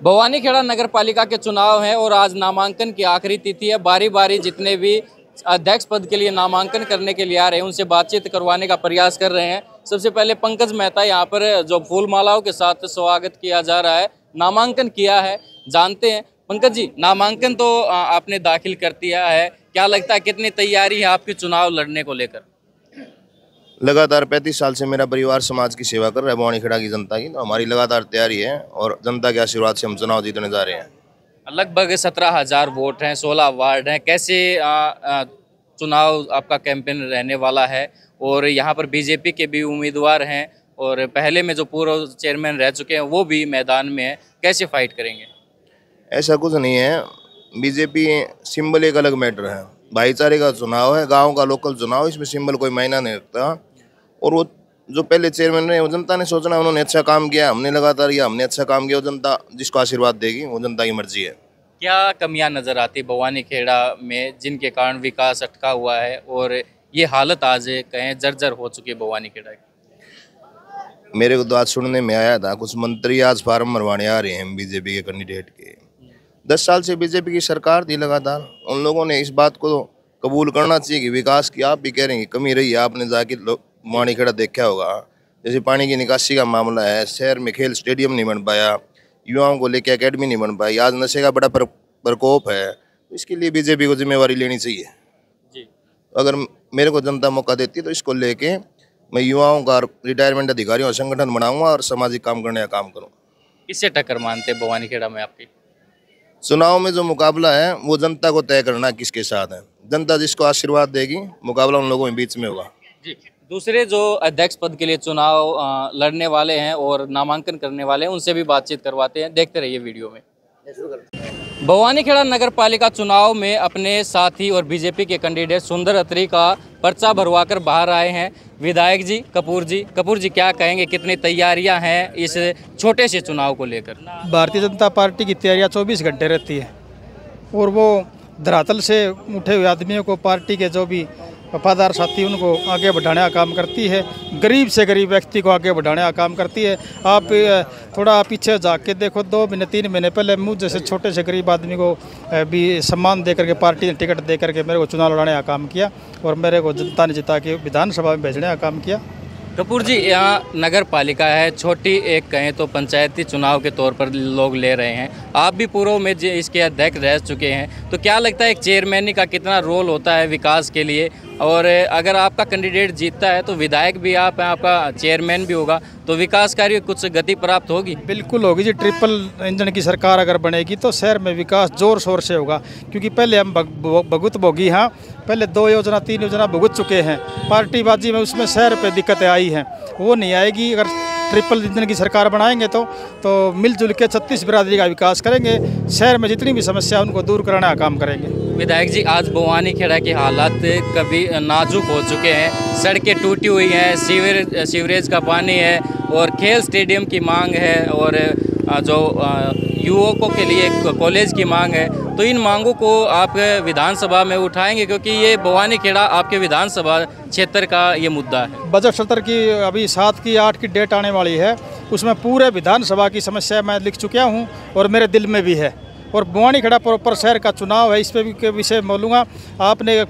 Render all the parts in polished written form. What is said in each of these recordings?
भवानीखेड़ा नगर पालिका के चुनाव हैं और आज नामांकन की आखिरी तिथि है। बारी बारी जितने भी अध्यक्ष पद के लिए नामांकन करने के लिए आ रहे हैं उनसे बातचीत करवाने का प्रयास कर रहे हैं। सबसे पहले पंकज मेहता, यहाँ पर जो फूल मालाओं के साथ स्वागत किया जा रहा है, नामांकन किया है, जानते हैं। पंकज जी, नामांकन तो आपने दाखिल कर दिया है, क्या लगता है कितनी तैयारी है आपकी चुनाव लड़ने को लेकर? लगातार 35 साल से मेरा परिवार समाज की सेवा कर रहा है, भवानीखेड़ा की जनता की, तो हमारी लगातार तैयारी है और जनता के आशीर्वाद से हम चुनाव जीतने जा रहे हैं। लगभग 17,000 वोट हैं, 16 वार्ड हैं, कैसे चुनाव आपका कैंपेन रहने वाला है? और यहाँ पर बीजेपी के भी उम्मीदवार हैं और पहले में जो पूर्व चेयरमैन रह चुके हैं वो भी मैदान में है, कैसे फाइट करेंगे? ऐसा कुछ नहीं है, बीजेपी सिंबल एक अलग मैटर है, भाईचारे का चुनाव है, गाँव का लोकल चुनाव, इसमें सिंबल कोई मायना नहीं रखता। और वो जो पहले चेयरमैन रहे वो जनता ने सोचना, उन्होंने अच्छा काम किया, हमने लगातार किया, हमने अच्छा काम किया, वो जनता जिसको आशीर्वाद देगी वो जनता की मर्जी है। क्या कमियां नज़र आती भवानीखेड़ा में जिनके कारण विकास अटका हुआ है और ये हालत आज कहें जर्जर हो चुकी है भवानीखेड़ा की? मेरे को तो आज सुनने में आया था कुछ मंत्री आज फार्म भरवाने आ रहे हैं बीजेपी के कैंडिडेट के। 10 साल से बीजेपी की सरकार थी लगातार, उन लोगों ने इस बात को कबूल करना चाहिए कि विकास की आप भी कह रहे हैं कमी रही है। आपने जाके भवानीखेड़ा देखा होगा, जैसे पानी की निकासी का मामला है, शहर में खेल स्टेडियम नहीं बन पाया, युवाओं को लेकर एकेडमी नहीं बन पाई, आज नशे का बड़ा प्रकोप है, तो इसके लिए बीजेपी को जिम्मेवारी लेनी चाहिए जी। अगर मेरे को जनता मौका देती है तो इसको लेके मैं युवाओं का रिटायरमेंट अधिकारियों का संगठन बनाऊंगा और सामाजिक काम करने का काम करूँ। किससे टक्कर मानते हैं भवानीखेड़ा में आपकी? चुनाव में जो मुकाबला है वो जनता को तय करना किसके साथ है, जनता जिसको आशीर्वाद देगी मुकाबला उन लोगों के बीच में होगा। जी। दूसरे जो अध्यक्ष पद के लिए चुनाव लड़ने वाले हैं और नामांकन करने वाले हैं उनसे भी बातचीत करवाते हैं, देखते रहिए वीडियो में। भवानीखेड़ा नगर पालिका चुनाव में अपने साथी और बीजेपी के कैंडिडेट सुंदर अत्री का पर्चा भरवाकर बाहर आए हैं विधायक जी कपूर जी। कपूर जी, क्या कहेंगे, कितनी तैयारियां हैं इस छोटे से चुनाव को लेकर? भारतीय जनता पार्टी की तैयारियां 24 घंटे रहती है और वो धरातल से उठे हुए आदमियों को, पार्टी के जो भी वफादार साथी उनको आगे बढ़ाने का काम करती है, गरीब से गरीब व्यक्ति को आगे बढ़ाने का काम करती है। आप थोड़ा पीछे जाके देखो, 2 महीने 3 महीने पहले मुझ जैसे छोटे से गरीब आदमी को भी सम्मान दे करके, पार्टी ने टिकट दे करके मेरे को चुनाव लड़ाने का काम किया और मेरे को जनता ने जिता के विधानसभा में भेजने का काम किया। कपूर जी, यहाँ नगर पालिका है, छोटी एक कहें तो पंचायती चुनाव के तौर पर लोग ले रहे हैं, आप भी पूर्व में इसके अध्यक्ष रह चुके हैं, तो क्या लगता है एक चेयरमैन का कितना रोल होता है विकास के लिए? और अगर आपका कैंडिडेट जीतता है तो विधायक भी आप हैं, आपका चेयरमैन भी होगा, तो विकास कार्य कुछ गति प्राप्त होगी? बिल्कुल होगी जी। ट्रिपल इंजन की सरकार अगर बनेगी तो शहर में विकास जोर शोर से होगा, क्योंकि पहले हम भुगत भोगी, हाँ पहले 2 योजना 3 योजना भुगत चुके हैं पार्टीबाजी में, उसमें शहर पे दिक्कतें आई हैं, वो नहीं आएगी। अगर ट्रिपल इंजन की सरकार बनाएंगे तो मिलजुल के 36 बिरादरी का विकास करेंगे, शहर में जितनी भी समस्या उनको दूर कराने का काम करेंगे। विधायक जी, आज भवानीखेड़ा की हालात कभी नाजुक हो चुके हैं, सड़कें टूटी हुई हैं, सीवरेज का पानी है और खेल स्टेडियम की मांग है और जो युवकों के लिए कॉलेज की मांग है, तो इन मांगों को आप विधानसभा में उठाएंगे क्योंकि ये भवानीखेड़ा आपके विधानसभा क्षेत्र का ये मुद्दा है? बजट सत्र की अभी 7 की 8 की डेट आने वाली है, उसमें पूरे विधानसभा की समस्या मैं लिख चुका हूँ और मेरे दिल में भी है। और भवानीखेड़ा प्रॉपर शहर का चुनाव है, इस पर भी के विषय बोलूँगा। आपने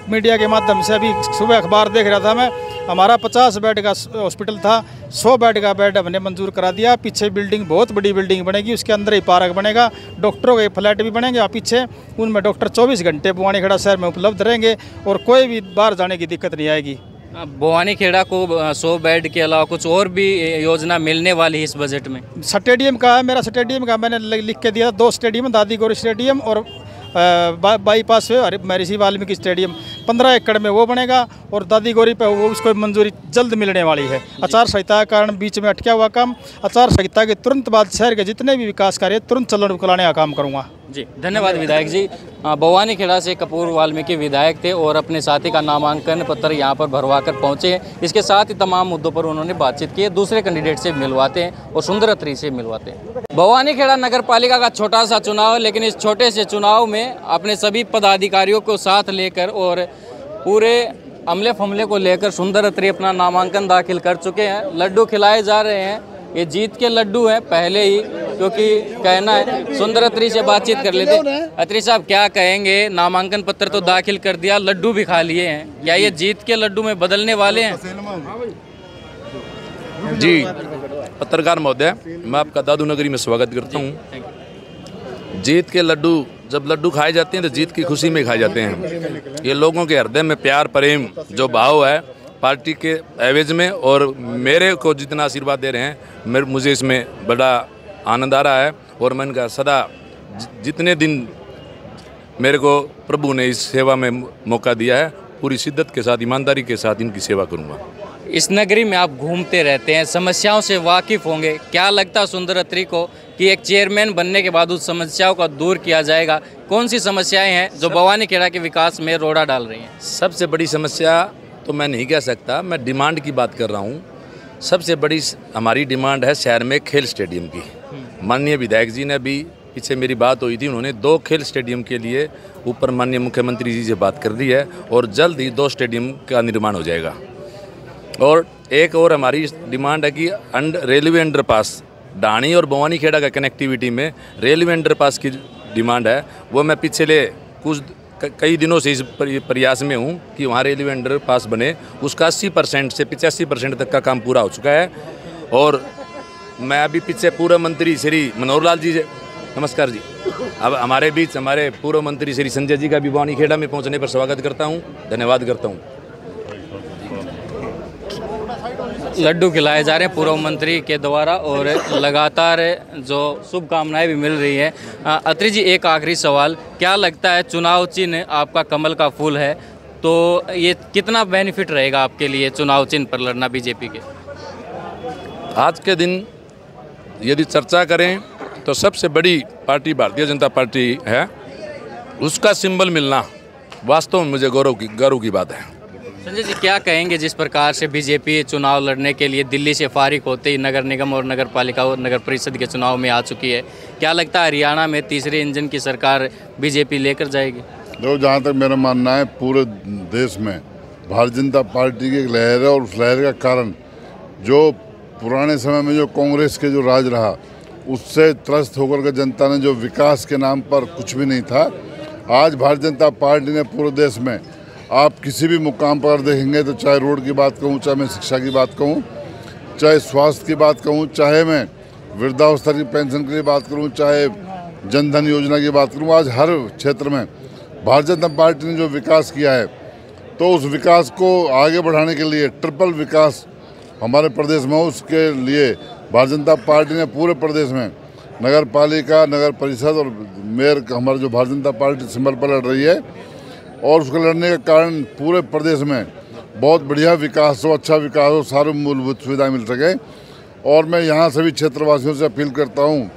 मीडिया के माध्यम से अभी सुबह अखबार देख रहा था मैं, हमारा 50 बेड का हॉस्पिटल था, 100 बेड का बेड हमने मंजूर करा दिया। पीछे बिल्डिंग, बहुत बड़ी बिल्डिंग बनेगी, उसके अंदर ही पार्क बनेगा, डॉक्टरों के फ्लैट भी बनेंगे और पीछे उनमें डॉक्टर 24 घंटे भवानीखेड़ा शहर में उपलब्ध रहेंगे और कोई भी बाहर जाने की दिक्कत नहीं आएगी। भवानीखेड़ा को 100 बेड के अलावा कुछ और भी योजना मिलने वाली है इस बजट में? स्टेडियम का है, मेरा स्टेडियम का मैंने लिख के दिया, 2 स्टेडियम, दादी गौरी स्टेडियम और बाईपास पे महर्षि वाल्मीकि स्टेडियम 15 एकड़ में वो बनेगा और दादी गौरी पे वो उसको मंजूरी जल्द मिलने वाली है। आचार संहिता के कारण बीच में अटका हुआ काम, आचार संहिता के तुरंत बाद शहर के जितने भी विकास कार्य तुरंत चलाने का काम करूँगा। जी, धन्यवाद विधायक जी। भवानीखेड़ा से कपूर वाल्मीकि विधायक थे और अपने साथी का नामांकन पत्र यहाँ पर भरवा कर पहुँचे हैं। इसके साथ ही तमाम मुद्दों पर उन्होंने बातचीत की है, दूसरे कैंडिडेट से मिलवाते हैं और सुंदर अत्री से मिलवाते हैं। भवानीखेड़ा नगर पालिका का छोटा सा चुनाव है, लेकिन इस छोटे से चुनाव में अपने सभी पदाधिकारियों को साथ लेकर और पूरे अमले फमले को लेकर सुंदर अत्री अपना नामांकन दाखिल कर चुके हैं। लड्डू खिलाए जा रहे हैं ये जीत के लड्डू हैं पहले ही, क्योंकि कहना है। सुंदर अत्री से बातचीत कर लेते। अत्री साहब, क्या कहेंगे? नामांकन पत्र तो दाखिल कर दिया, लड्डू भी खा लिए हैं, क्या ये जीत के लड्डू में बदलने वाले हैं? जी पत्रकार महोदय, मैं आपका दादू नगरी में स्वागत करता हूँ। जीत के लड्डू, जब लड्डू खाए जाते हैं तो जीत की खुशी में खाए जाते हैं। ये लोगों के हृदय में प्यार प्रेम जो भाव है पार्टी के एवज में, और मेरे को जितना आशीर्वाद दे रहे हैं, मुझे इसमें बड़ा आनंद आ रहा है। और मैं इनका सदा जितने दिन मेरे को प्रभु ने इस सेवा में मौका दिया है, पूरी शिद्दत के साथ ईमानदारी के साथ इनकी सेवा करूँगा। इस नगरी में आप घूमते रहते हैं, समस्याओं से वाकिफ़ होंगे। क्या लगता है सुंदर अत्री को कि एक चेयरमैन बनने के बाद उस समस्याओं का दूर किया जाएगा? कौन सी समस्याएं हैं जो भवानी खेड़ा के विकास में रोड़ा डाल रही हैं? सबसे बड़ी समस्या तो मैं नहीं कह सकता, मैं डिमांड की बात कर रहा हूँ। सबसे बड़ी हमारी डिमांड है शहर में खेल स्टेडियम की। माननीय विधायक जी ने भी पीछे मेरी बात हुई थी, उन्होंने 2 खेल स्टेडियम के लिए ऊपर माननीय मुख्यमंत्री जी से बात कर दी है, और जल्द ही 2 स्टेडियम का निर्माण हो जाएगा। और एक और हमारी डिमांड है कि रेलवे अंडरपास डाणी और भवानी खेड़ा का कनेक्टिविटी में रेलवे अंडरपास की डिमांड है। वो मैं पिछले कई दिनों से इस प्रयास में हूँ कि वहाँ रेलवे अंडरपास बने। उसका 80% से 85% तक का काम पूरा हो चुका है। और मैं अभी पीछे पूर्व मंत्री श्री मनोहर लाल जी से, नमस्कार जी, अब हमारे बीच हमारे पूर्व मंत्री श्री संजय जी का भी भवानी खेड़ा में पहुँचने पर स्वागत करता हूँ, धन्यवाद करता हूँ। लड्डू खिलाए जा रहे हैं पूर्व मंत्री के द्वारा, और लगातार जो शुभकामनाएं भी मिल रही हैं। अत्री जी, एक आखिरी सवाल, क्या लगता है चुनाव चिन्ह आपका कमल का फूल है, तो ये कितना बेनिफिट रहेगा आपके लिए चुनाव चिन्ह पर लड़ना बीजेपी के? आज के दिन यदि चर्चा करें तो सबसे बड़ी पार्टी भारतीय जनता पार्टी है, उसका सिंबल मिलना वास्तव में मुझे गौरव की बात है। संजय जी, क्या कहेंगे जिस प्रकार से बीजेपी चुनाव लड़ने के लिए दिल्ली से फारिग होते ही नगर निगम और नगर पालिका और नगर परिषद के चुनाव में आ चुकी है, क्या लगता है हरियाणा में तीसरे इंजन की सरकार बीजेपी लेकर जाएगी? देखो, जहाँ तक मेरा मानना है, पूरे देश में भारतीय जनता पार्टी की एक लहर है, और उस लहर का कारण जो पुराने समय में जो कांग्रेस के जो राज रहा, उससे त्रस्त होकर के जनता ने जो विकास के नाम पर कुछ भी नहीं था, आज भारतीय जनता पार्टी ने पूरे देश में, आप किसी भी मुकाम पर देखेंगे तो चाहे रोड की बात कहूँ, चाहे मैं शिक्षा की बात कहूँ, चाहे स्वास्थ्य की बात कहूँ, चाहे मैं वृद्धावस्था की पेंशन की बात करूँ, चाहे जनधन योजना की बात करूँ, आज हर क्षेत्र में भारतीय जनता पार्टी ने जो विकास किया है, तो उस विकास को आगे बढ़ाने के लिए ट्रिपल विकास हमारे प्रदेश में हो, उसके लिए भारतीय जनता पार्टी ने पूरे प्रदेश में नगर पालिका, नगर परिषद और मेयर हमारे जो भारतीय जनता पार्टी सिंबल पर लड़ रही है, और उसको लड़ने के कारण पूरे प्रदेश में बहुत बढ़िया विकास हो, अच्छा विकास हो, सारे मूलभूत सुविधाएं मिल सके। और मैं यहाँ सभी क्षेत्रवासियों से अपील करता हूँ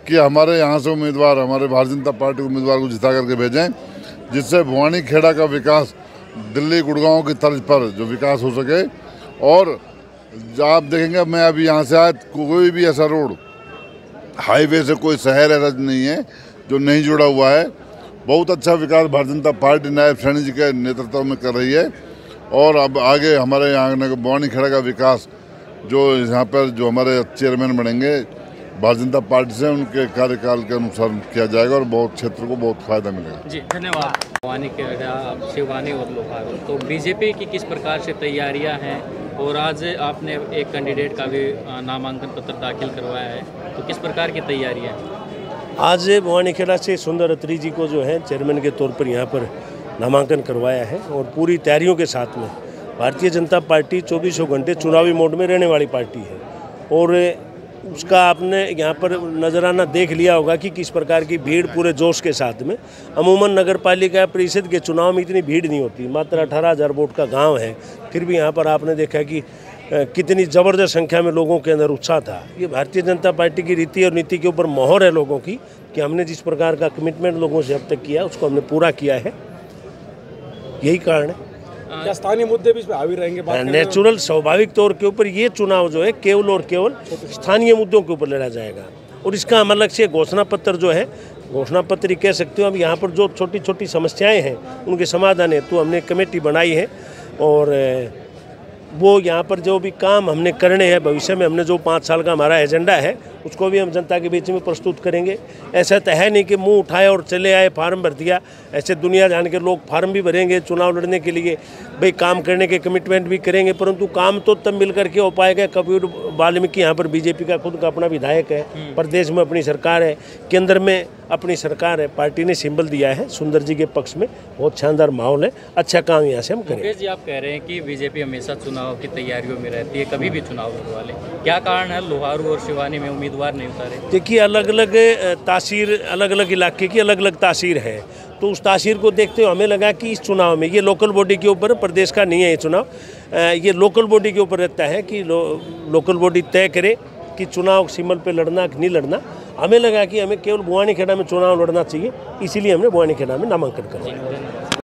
कि हमारे यहाँ से उम्मीदवार, हमारे भारतीय जनता पार्टी उम्मीदवार को जिता करके भेजें, जिससे भवानी खेड़ा का विकास दिल्ली गुड़गांव की तर्ज पर जो विकास हो सके। और आप देखेंगे, मैं अभी यहाँ से आया, कोई भी ऐसा रोड हाईवे से कोई शहर ऐसा नहीं है जो नहीं जुड़ा हुआ है। बहुत अच्छा विकास भारतीय जनता पार्टी नायब सैनी जी के नेतृत्व में कर रही है। और अब आगे हमारे यहाँ भवानी खेड़ा का विकास जो यहाँ पर जो हमारे चेयरमैन बनेंगे भारतीय जनता पार्टी से, उनके कार्यकाल के अनुसार किया जाएगा, और बहुत क्षेत्र को बहुत फायदा मिलेगा। जी धन्यवाद। भवानी खेड़ा, शिवानी और लोहागढ़, तो बीजेपी की किस प्रकार से तैयारियां हैं, और आज आपने एक कैंडिडेट का भी नामांकन पत्र दाखिल करवाया है, तो किस प्रकार की तैयारियां हैं? आज भवानी खेड़ा से सुंदर अत्री जी को जो है चेयरमैन के तौर पर यहाँ पर नामांकन करवाया है, और पूरी तैयारियों के साथ में भारतीय जनता पार्टी 24 घंटे चुनावी मोड में रहने वाली पार्टी है। और उसका आपने यहाँ पर नजराना देख लिया होगा कि किस प्रकार की भीड़ पूरे जोश के साथ में। अमूमन नगर पालिका परिषद के चुनाव में इतनी भीड़ नहीं होती, मात्र 18,000 वोट का गांव है, फिर भी यहाँ पर आपने देखा कि कितनी ज़बरदस्त संख्या में लोगों के अंदर उत्साह था। ये भारतीय जनता पार्टी की रीति और नीति के ऊपर मोहर है लोगों की, कि हमने जिस प्रकार का कमिटमेंट लोगों से अब तक किया उसको हमने पूरा किया है, यही कारण है। क्या स्थानीय मुद्दे भी इसमें हावी रहेंगे? नेचुरल, स्वाभाविक तौर के ऊपर ये चुनाव जो है केवल और केवल स्थानीय मुद्दों के ऊपर लड़ा जाएगा। और इसका हम अलग से घोषणा पत्र जो है, घोषणा पत्र ही कह सकते हो, अब यहाँ पर जो छोटी छोटी समस्याएं हैं उनके समाधान हेतु हमने कमेटी बनाई है, और वो यहाँ पर जो भी काम हमने करने हैं भविष्य में, हमने जो 5 साल का हमारा एजेंडा है उसको भी हम जनता के बीच में प्रस्तुत करेंगे। ऐसा तो है नहीं कि मुंह उठाए और चले आए, फार्म भर दिया। ऐसे दुनिया जान के लोग फार्म भी भरेंगे चुनाव लड़ने के लिए, भाई काम करने के कमिटमेंट भी करेंगे, परंतु काम तो तब मिल करके हो पाएगा। कबीर वाल्मीकि यहाँ पर बीजेपी का खुद का अपना विधायक है, प्रदेश में अपनी सरकार है, केंद्र में अपनी सरकार है, पार्टी ने सिंबल दिया है सुंदर जी के पक्ष में, बहुत शानदार माहौल है, अच्छा काम यहाँ से हम करेंगे। मुकेश जी, आप कह रहे हैं कि बीजेपी हमेशा चुनाव की तैयारियों में रहती है, कभी भी चुनाव लड़वा ले, क्या कारण है लोहारू और शिवानी में उम्मीदवार नहीं उतारे? देखिए, अलग अलग तासीर, अलग अलग इलाके की अलग अलग तासीर है, तो उस तासीर को देखते हुए हमें लगा कि इस चुनाव में, ये लोकल बॉडी के ऊपर, प्रदेश का नहीं है ये चुनाव, ये लोकल बॉडी के ऊपर रहता है कि लोकल बॉडी तय करे कि चुनाव सिंबल पे लड़ना कि नहीं लड़ना। हमें लगा कि हमें केवल बुआनी खेड़ा में चुनाव लड़ना चाहिए, इसीलिए हमने बुआनी खेड़ा में नामांकन करवाया।